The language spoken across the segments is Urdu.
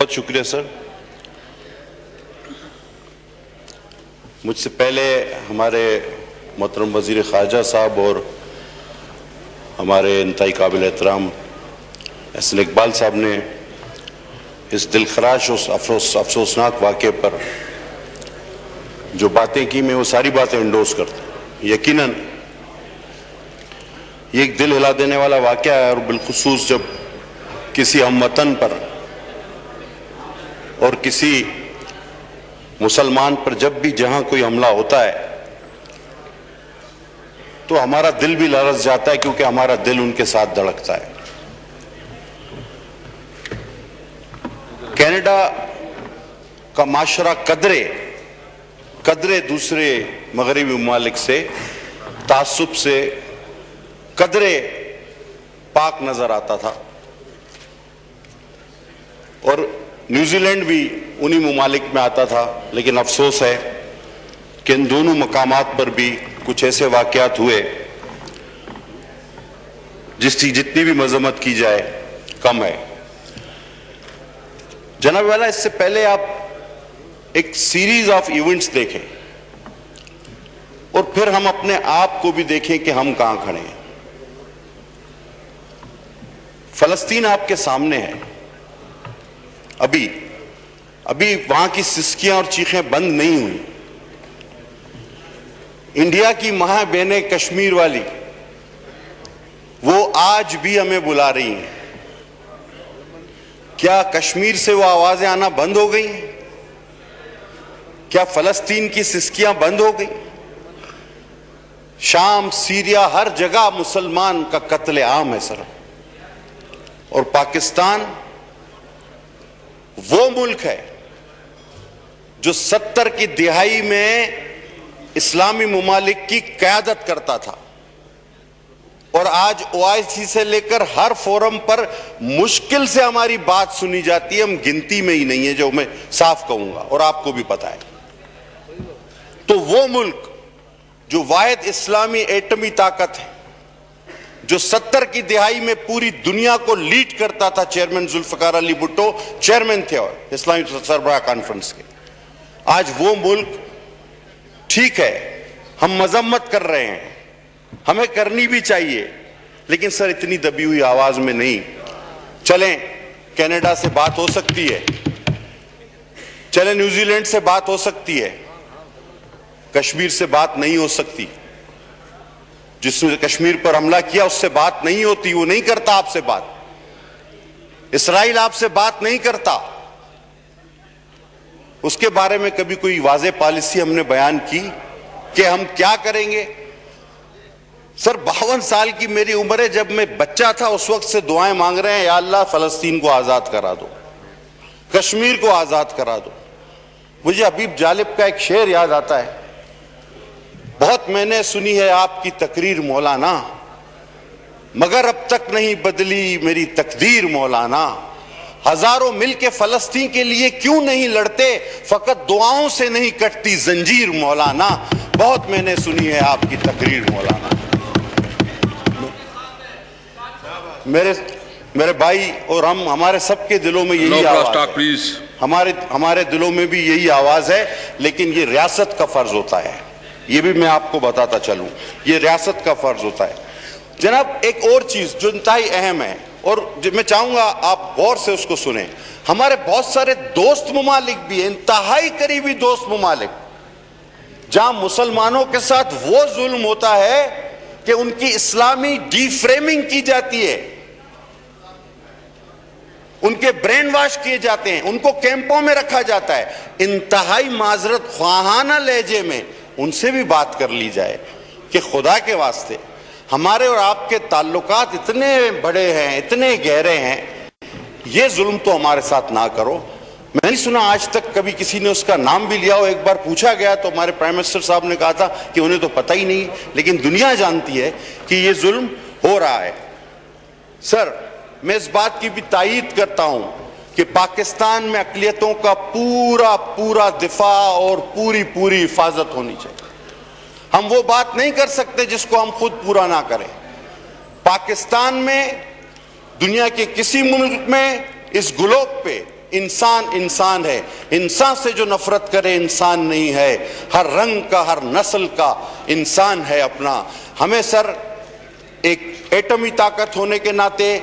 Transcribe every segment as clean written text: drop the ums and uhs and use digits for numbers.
بہت شکریہ سر. مجھ سے پہلے ہمارے محترم وزیر خارجہ صاحب اور ہمارے انتہائی قابل احترام احسن اقبال صاحب نے اس دلخراش اور افسوسناک واقعے پر جو باتیں کی، میں وہ ساری باتیں انڈورس کرتا ہوں. یقیناً یہ ایک دل ہلا دینے والا واقعہ ہے، اور بالخصوص جب کسی ہم وطن پر اور کسی مسلمان پر جب بھی جہاں کوئی حملہ ہوتا ہے تو ہمارا دل بھی لرز جاتا ہے، کیونکہ ہمارا دل ان کے ساتھ دھڑکتا ہے. کینیڈا کا معاشرہ قدرے دوسرے مغربی ممالک سے، تعصب سے قدرے پاک نظر آتا تھا، اور نیوزی لینڈ بھی انہی ممالک میں آتا تھا. لیکن افسوس ہے کہ ان دونوں مقامات پر بھی کچھ ایسے واقعات ہوئے جس کی جتنی بھی مذمت کی جائے کم ہے. جناب والا، اس سے پہلے آپ ایک سیریز آف ایونٹس دیکھیں اور پھر ہم اپنے آپ کو بھی دیکھیں کہ ہم کہاں کھڑے ہیں. فلسطین آپ کے سامنے ہے. ابھی وہاں کی سسکیاں اور چیخیں بند نہیں ہوئی. انڈیا کی ماں بہنیں کشمیر والی وہ آج بھی ہمیں بلا رہی ہیں. کیا کشمیر سے وہ آوازیں آنا بند ہو گئی؟ کیا فلسطین کی سسکیاں بند ہو گئی؟ شام، سیریا، ہر جگہ مسلمان کا قتل عام ہے سر. اور پاکستان وہ ملک ہے جو 70 کی دہائی میں اسلامی ممالک کی قیادت کرتا تھا، اور آج OIC سے لے کر ہر فورم پر مشکل سے ہماری بات سنی جاتی ہے. ہم گنتی میں ہی نہیں ہے، جو میں صاف کہوں گا اور آپ کو بھی پتا ہے. تو وہ ملک جو واحد اسلامی ایٹمی طاقت ہے، جو 70 کی دہائی میں پوری دنیا کو لیڈ کرتا تھا، چیئرمین ذوالفقار علی بھٹو چیئرمین تھے اور اسلامی سربراہ کانفرنس کے، آج وہ ملک، ٹھیک ہے ہم مذمت کر رہے ہیں، ہمیں کرنی بھی چاہیے، لیکن سر اتنی دبی ہوئی آواز میں نہیں. چلیں کینیڈا سے بات ہو سکتی ہے، چلیں نیوزی لینڈ سے بات ہو سکتی ہے، کشمیر سے بات نہیں ہو سکتی. جس نے کشمیر پر حملہ کیا اس سے بات نہیں ہوتی، وہ نہیں کرتا آپ سے بات. اسرائیل آپ سے بات نہیں کرتا. اس کے بارے میں کبھی کوئی واضح پالیسی ہم نے بیان کی کہ ہم کیا کریں گے؟ سر 52 سال کی میری عمر ہے، جب میں بچہ تھا اس وقت سے دعائیں مانگ رہے ہیں، یا اللہ فلسطین کو آزاد کرا دو، کشمیر کو آزاد کرا دو. مجھے حبیب جالب کا ایک شعر یاد آتا ہے، بہت میں نے سنی ہے آپ کی تقریر مولانا، مگر اب تک نہیں بدلی میری تقدیر مولانا. ہزاروں مل کے فلسطین کے لیے کیوں نہیں لڑتے، فقط دعاؤں سے نہیں کٹتی زنجیر مولانا. بہت میں نے سنی ہے آپ کی تقریر مولانا. میرے بھائی اور ہمارے سب کے دلوں میں یہی آواز ہے، ہمارے دلوں میں بھی یہی آواز ہے. لیکن یہ ریاست کا فرض ہوتا ہے، یہ بھی میں آپ کو بتاتا چلوں، یہ ریاست کا فرض ہوتا ہے. جناب ایک اور چیز جو انتہائی اہم ہے، اور میں چاہوں گا آپ غور سے اس کو سنیں. ہمارے بہت سارے دوست ممالک بھی ہیں، انتہائی قریبی دوست ممالک، جہاں مسلمانوں کے ساتھ وہ ظلم ہوتا ہے کہ ان کی اسلامی ڈی فریمنگ کی جاتی ہے، ان کے برین واش کیے جاتے ہیں، ان کو کیمپوں میں رکھا جاتا ہے. انتہائی معذرت خواہانہ لہجے میں ان سے بھی بات کر لی جائے کہ خدا کے واسطے ہمارے اور آپ کے تعلقات اتنے بڑے ہیں، اتنے گہرے ہیں، یہ ظلم تو ہمارے ساتھ نہ کرو. میں نہیں سنا آج تک کبھی کسی نے اس کا نام بھی لیا ہو. ایک بار پوچھا گیا تو ہمارے پرائم منسٹر صاحب نے کہا تھا کہ انہیں تو پتہ ہی نہیں، لیکن دنیا جانتی ہے کہ یہ ظلم ہو رہا ہے. سر میں اس بات کی بھی تائید کرتا ہوں کہ پاکستان میں اقلیتوں کا پورا دفاع اور پوری حفاظت ہونی چاہیے. ہم وہ بات نہیں کر سکتے جس کو ہم خود پورا نہ کریں. پاکستان میں، دنیا کے کسی ملک میں، اس گلوب پہ انسان انسان ہے. انسان سے جو نفرت کرے انسان نہیں ہے. ہر رنگ کا، ہر نسل کا انسان ہے اپنا. ہمیں سر ایک ایٹمی طاقت ہونے کے ناطے،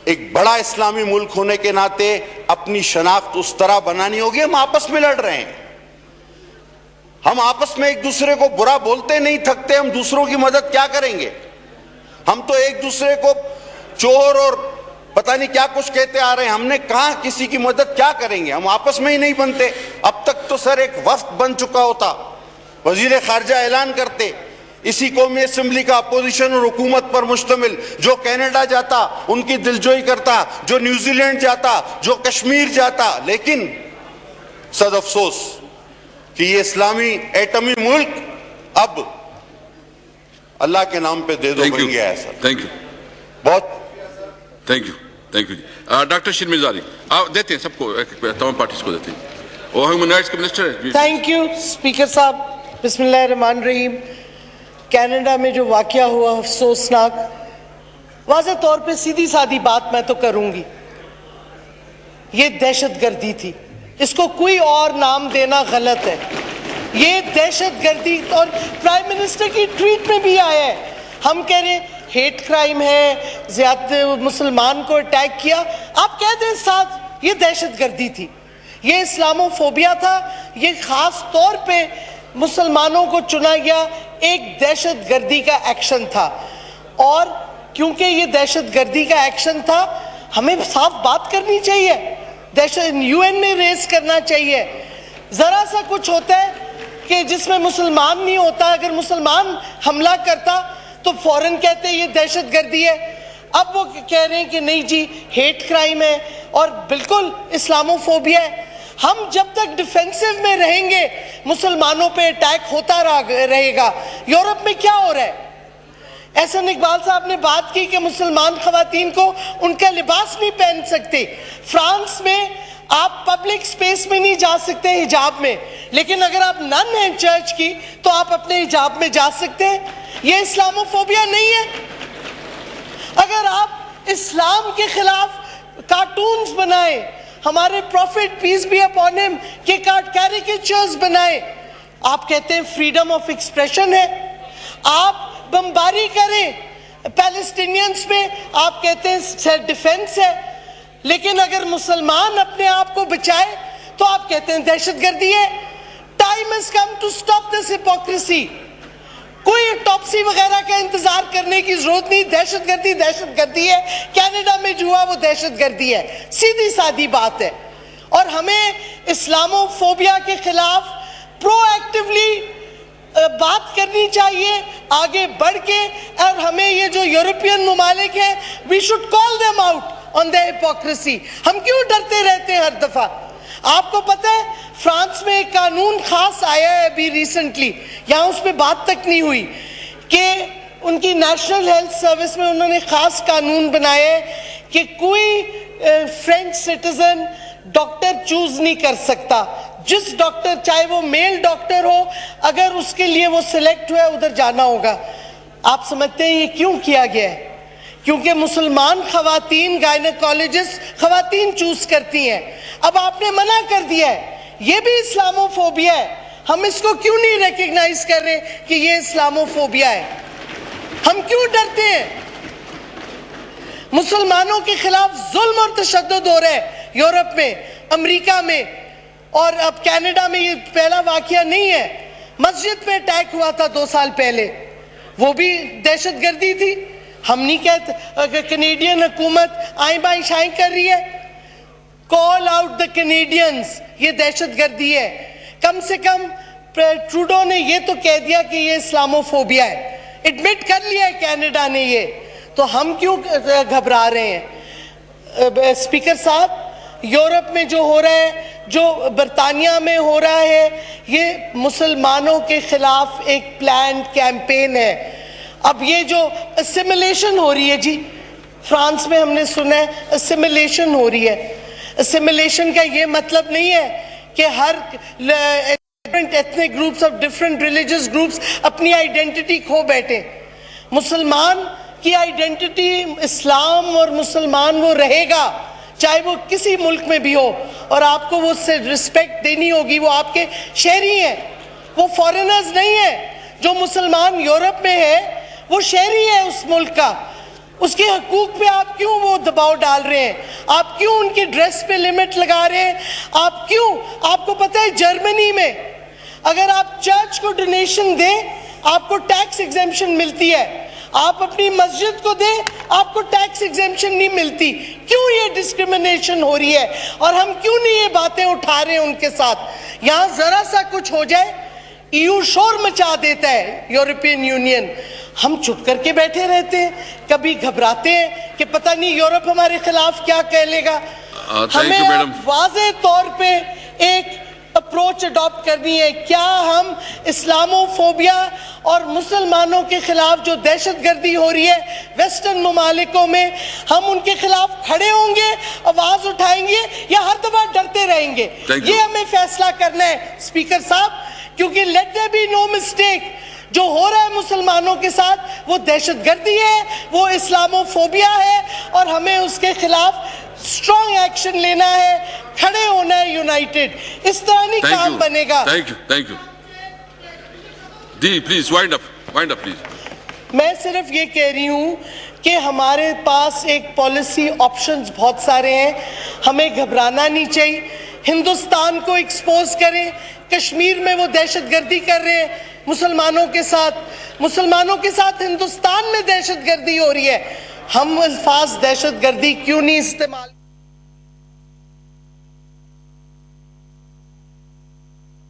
ایک بڑا اسلامی ملک ہونے کے ناطے اپنی شناخت اس طرح بنانی ہوگی. ہم آپس میں لڑ رہے ہیں، ہم آپس میں ایک دوسرے کو برا بولتے نہیں تھکتے. ہم دوسروں کی مدد کیا کریں گے؟ ہم تو ایک دوسرے کو چور اور پتہ نہیں کیا کچھ کہتے آ رہے ہیں. ہم نے کہاں کسی کی مدد کیا کریں گے؟ ہم آپس میں ہی نہیں بنتے. اب تک تو سر ایک وفد بن چکا ہوتا، وزیر خارجہ اعلان کرتے اسی قومی اسمبلی کا اپوزیشن اور حکومت پر مشتمل، جو کینیڈا جاتا ان کی دلجوئی کرتا، جو نیوزی لینڈ جاتا، جو کشمیر جاتا. لیکن صد افسوس کہ یہ اسلامی ایٹمی ملک اب اللہ کے نام پہ دے دو بن گیا ہے. سر تھینک یو، بہت thank you, thank you. Doctor Sharmi زاری آپ دیتے ہیں سب کو، تمام پارٹیز کو دیتے ہیں. وہ ہیومن رائٹس کے منسٹر ہیں. تھینک یو اسپیکر صاحب. بسم اللہ الرحمن الرحیم. کینیڈا میں جو واقعہ ہوا افسوسناک، واضح طور پہ سیدھی سادی بات میں تو کروں گی، یہ دہشت گردی تھی. اس کو کوئی اور نام دینا غلط ہے. یہ دہشت گردی، اور پرائم منسٹر کی ٹویٹ میں بھی آیا ہے. ہم کہہ رہے ہیں ہیٹ کرائم ہے، زیادہ مسلمان کو اٹیک کیا، آپ کہہ دیں ساتھ یہ دہشت گردی تھی، یہ اسلامو فوبیا تھا. یہ خاص طور پہ مسلمانوں کو چنا گیا ایک دہشت گردی کا ایکشن تھا. اور کیونکہ یہ دہشت گردی کا ایکشن تھا، ہمیں صاف بات کرنی چاہیے، دہشت یو این میں ریز کرنا چاہیے. ذرا سا کچھ ہوتا ہے کہ جس میں مسلمان نہیں ہوتا، اگر مسلمان حملہ کرتا تو فوراً کہتے ہیں یہ دہشت گردی ہے. اب وہ کہہ رہے ہیں کہ نہیں جی ہیٹ کرائم ہے اور بالکل اسلامو فوبیا ہے. ہم جب تک ڈیفینسو میں رہیں گے مسلمانوں پہ اٹیک ہوتا رہے گا. یورپ میں کیا ہو رہا ہے؟ احسن اقبال صاحب نے بات کی کہ مسلمان خواتین کو ان کا لباس نہیں پہن سکتے. فرانس میں آپ پبلک سپیس میں نہیں جا سکتے حجاب میں، لیکن اگر آپ نن ہیں چرچ کی تو آپ اپنے حجاب میں جا سکتے ہیں. یہ اسلامو فوبیا نہیں ہے؟ اگر آپ اسلام کے خلاف کارٹونز بنائیں، ہمارے profit piece be upon him کے کیریکیچرز بنائیں، آپ کہتے ہیں فریڈم آف ایکسپریشن ہے. آپ بمباری کریں پیلسٹینینز پہ، آپ کہتے ہیں سیلف ڈیفense ہے. لیکن اگر مسلمان اپنے آپ کو بچائے تو آپ کہتے ہیں دہشت گردی ہے. Time has come to stop this hypocrisy. کوئی ٹاپسی وغیرہ کا انتظار کرنے کی ضرورت نہیں. دہشت گردی دہشت گردی ہے. کینیڈا میں جو ہوا وہ دہشت گردی ہے، سیدھی سادی بات ہے. اور ہمیں اسلامو فوبیا کے خلاف پرو ایکٹیولی بات کرنی چاہیے آگے بڑھ کے. اور ہمیں یہ جو یورپین ممالک ہیں we should call them out on their hypocrisy. ہم کیوں ڈرتے رہتے ہیں ہر دفعہ؟ آپ کو پتہ ہے فرانس میں ایک قانون خاص آیا ہے ابھی ریسنٹلی، یہاں اس پہ بات تک نہیں ہوئی، کہ ان کی نیشنل ہیلتھ سروس میں انہوں نے خاص قانون بنایا ہے کہ کوئی فرینچ سٹیزن ڈاکٹر چوز نہیں کر سکتا. جس ڈاکٹر، چاہے وہ میل ڈاکٹر ہو، اگر اس کے لیے وہ سلیکٹ ہوا ہے ادھر جانا ہوگا. آپ سمجھتے ہیں یہ کیوں کیا گیا ہے؟ کیونکہ مسلمان خواتین گائنیکالوجسٹ خواتین چوز کرتی ہیں. اب آپ نے منع کر دیا ہے، یہ بھی اسلامو فوبیا ہے. ہم اس کو کیوں نہیں ریکگنائز کر رہے کہ یہ اسلامو فوبیا ہے؟ ہم کیوں ڈرتے ہیں؟ مسلمانوں کے خلاف ظلم اور تشدد ہو رہا ہے یورپ میں، امریکہ میں، اور اب کینیڈا میں. یہ پہلا واقعہ نہیں ہے. مسجد پہ اٹیک ہوا تھا 2 سال پہلے، وہ بھی دہشت گردی تھی. ہم نہیں کہتے کینیڈین حکومت آئیں بائیں شائیں کر رہی ہے. کال آؤٹ دا کینیڈینز، یہ دہشت گردی ہے. کم سے کم ٹروڈو نے یہ تو کہہ دیا کہ یہ اسلامو فوبیا ہے، ایڈمٹ کر لیا ہے کینیڈا نے. یہ تو ہم کیوں گھبرا رہے ہیں؟ اسپیکر صاحب، یورپ میں جو ہو رہا ہے، جو برطانیہ میں ہو رہا ہے، یہ مسلمانوں کے خلاف ایک پلانڈ کیمپین ہے. اب یہ جو اسیمیلیشن ہو رہی ہے جی، فرانس میں ہم نے سنا ہے اسیمیلیشن ہو رہی ہے. اسیمیلیشن کا یہ مطلب نہیں ہے کہ ہر ڈفرنٹ ایتھنک گروپس اور ڈفرنٹ ریلیجس گروپس اپنی آئیڈینٹی کھو بیٹھے. مسلمان کی آئیڈینٹی اسلام اور مسلمان وہ رہے گا. چاہے وہ کسی ملک میں بھی ہو, اور آپ کو وہ سے رسپیکٹ دینی ہوگی. وہ آپ کے شہری ہیں, وہ فارینرز نہیں ہیں. جو مسلمان یورپ میں ہے وہ شہری ہے اس ملک کا. اس کے حقوق پہ آپ کیوں وہ دباؤ ڈال رہے ہیں؟ آپ کیوں ان کی ڈریس پہ لمٹ لگا رہے ہیں؟ آپ کیوں؟ آپ کو پتہ ہے جرمنی میں اگر آپ چرچ کو ڈونیشن دیں آپ کو ٹیکس ایگزمپشن ملتی ہے. آپ اپنی مسجد کو دیں آپ کو ٹیکس ایگزمپشن نہیں ملتی. کیوں یہ ڈسکریمنیشن ہو رہی ہے؟ اور ہم کیوں نہیں یہ باتیں اٹھا رہے ہیں ان کے ساتھ؟ یہاں ذرا سا کچھ ہو جائے ایو شور مچا دیتا ہے یورپین یونین. ہم چپ کر کے بیٹھے رہتے ہیں, کبھی گھبراتے ہیں کہ پتہ نہیں یورپ ہمارے خلاف کیا کہہ لے گا. ہمیں واضح طور پہ ایک اپروچ اڈاپٹ کرنی ہے. کیا ہم اسلامو فوبیا اور مسلمانوں کے خلاف جو دہشت گردی ہو رہی ہے ویسٹرن ممالکوں میں, ہم ان کے خلاف کھڑے ہوں گے, آواز اٹھائیں گے, یا ہر دفعہ ڈرتے رہیں گے؟ یہ ہمیں فیصلہ کرنا ہے اسپیکر صاحب, کیونکہ let there be no mistake. جو ہو رہا ہے مسلمانوں کے ساتھ وہ دہشت گردی ہے, وہ اسلامو فوبیا ہے, اور ہمیں اس کے خلاف اسٹرانگ ایکشن لینا ہے, کھڑے ہونا ہے یونائٹڈ. اس طرح نہیں کام بنے گا. تھینک یو جی, پلیز وائنڈ اپ پلیز. میں صرف یہ کہہ رہی ہوں کہ ہمارے پاس ایک پالیسی آپشنز بہت سارے ہیں, ہمیں گھبرانا نہیں چاہیے. ہندوستان کو ایکسپوز کریں, کشمیر میں وہ دہشت گردی کر رہے ہیں مسلمانوں کے ساتھ ہندوستان میں دہشت گردی ہو رہی ہے. ہم الفاظ دہشت گردی کیوں نہیں استعمال